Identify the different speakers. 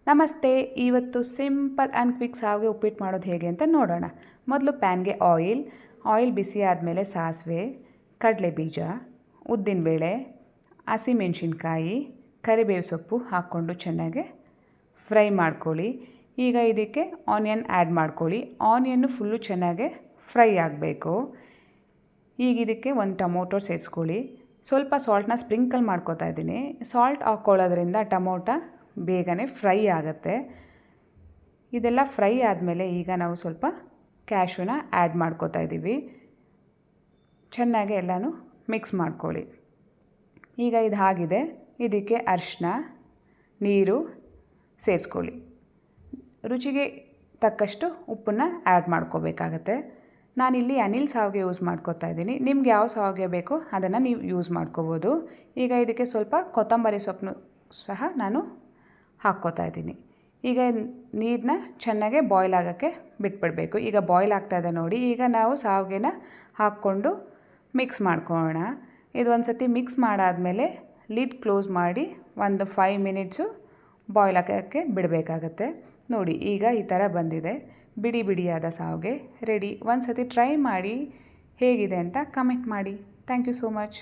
Speaker 1: ನಮಸ್ತೆ. ಇವತ್ತು simple and quick ಶಾವಿಗೆ ಉಪ್ಪಿಟ್ಟು ಮಾಡೋದು ಹೇಗೆ ಅಂತ ನೋಡೋಣ. ಮೊದಲು ಪ್ಯಾನ್ಗೆ ಆಯಿಲ್ ಬಿಸಿ ಆದಮೇಲೆ ಸಾಸಿವೆ, ಕಡಲೆಬೀಜ, ಉದ್ದಿನಬೇಳೆ, ಹಸಿಮೆಣಸಿನ್ಕಾಯಿ, ಕರಿಬೇವು ಸೊಪ್ಪು ಹಾಕ್ಕೊಂಡು ಚೆನ್ನಾಗಿ ಫ್ರೈ ಮಾಡ್ಕೊಳ್ಳಿ. ಈಗ ಇದಕ್ಕೆ ಆನಿಯನ್ ಆ್ಯಡ್ ಮಾಡ್ಕೊಳ್ಳಿ. ಆನಿಯನ್ನು ಫುಲ್ಲು ಚೆನ್ನಾಗಿ ಫ್ರೈ ಆಗಬೇಕು. ಈಗ ಇದಕ್ಕೆ ಒಂದು ಟೊಮೊಟೊ ಸೇರಿಸ್ಕೊಳ್ಳಿ. ಸ್ವಲ್ಪ ಸಾಲ್ಟನ್ನ ಸ್ಪ್ರಿಂಕಲ್ ಮಾಡ್ಕೊತಾ ಇದ್ದೀನಿ. ಸಾಲ್ಟ್ ಹಾಕ್ಕೊಳ್ಳೋದ್ರಿಂದ ಟೊಮೊಟೊ ಬೇಗನೆ ಫ್ರೈ ಆಗುತ್ತೆ. ಇದೆಲ್ಲ ಫ್ರೈ ಆದಮೇಲೆ ಈಗ ನಾವು ಸ್ವಲ್ಪ ಕ್ಯಾಶುನ ಆ್ಯಡ್ ಮಾಡ್ಕೋತಾ ಇದ್ದೀವಿ. ಚೆನ್ನಾಗಿ ಎಲ್ಲನೂ ಮಿಕ್ಸ್ ಮಾಡ್ಕೊಳ್ಳಿ. ಈಗ ಇದು ಆಗಿದೆ. ಇದಕ್ಕೆ ಅರಿಶಿನ, ನೀರು ಸೇರಿಸ್ಕೊಳ್ಳಿ. ರುಚಿಗೆ ತಕ್ಕಷ್ಟು ಉಪ್ಪನ್ನು ಆ್ಯಡ್ ಮಾಡ್ಕೋಬೇಕಾಗತ್ತೆ. ನಾನಿಲ್ಲಿ ಅನಿಲ್ ಶಾವಿಗೆ ಯೂಸ್ ಮಾಡ್ಕೋತಾ ಇದ್ದೀನಿ. ನಿಮ್ಗೆ ಯಾವ ಶಾವಿಗೆ ಬೇಕೋ ಅದನ್ನು ನೀವು ಯೂಸ್ ಮಾಡ್ಕೋಬೋದು. ಈಗ ಇದಕ್ಕೆ ಸ್ವಲ್ಪ ಕೊತ್ತಂಬರಿ ಸೊಪ್ಪನ್ನು ಸಹ ನಾನು ಹಾಕ್ಕೋತಾ ಇದ್ದೀನಿ. ಈಗ ನೀರನ್ನ ಚೆನ್ನಾಗೆ ಬಾಯ್ಲ್ ಆಗೋಕ್ಕೆ ಬಿಟ್ಬಿಡಬೇಕು. ಈಗ ಬಾಯ್ಲ್ ಆಗ್ತಾಯಿದೆ ನೋಡಿ. ಈಗ ನಾವು ಶಾವಿಗೆನ ಹಾಕ್ಕೊಂಡು ಮಿಕ್ಸ್ ಮಾಡ್ಕೊಳ್ಳೋಣ. ಇದು ಒಂದು ಸತಿ ಮಿಕ್ಸ್ ಮಾಡಾದಮೇಲೆ ಲಿಡ್ ಕ್ಲೋಸ್ ಮಾಡಿ ಒಂದು 5 ಮಿನಿಟ್ಸು ಬಾಯ್ಲ್ ಆಗೋಕ್ಕೆ ಬಿಡಬೇಕಾಗತ್ತೆ. ನೋಡಿ ಈಗ ಈ ಥರ ಬಂದಿದೆ. ಬಿಡಿ ಬಿಡಿಯಾದ ಶಾವಿಗೆ ರೆಡಿ. ಒಂದು ಸತಿ ಟ್ರೈ ಮಾಡಿ ಹೇಗಿದೆ ಅಂತ ಕಮೆಂಟ್ ಮಾಡಿ. Thank you so much.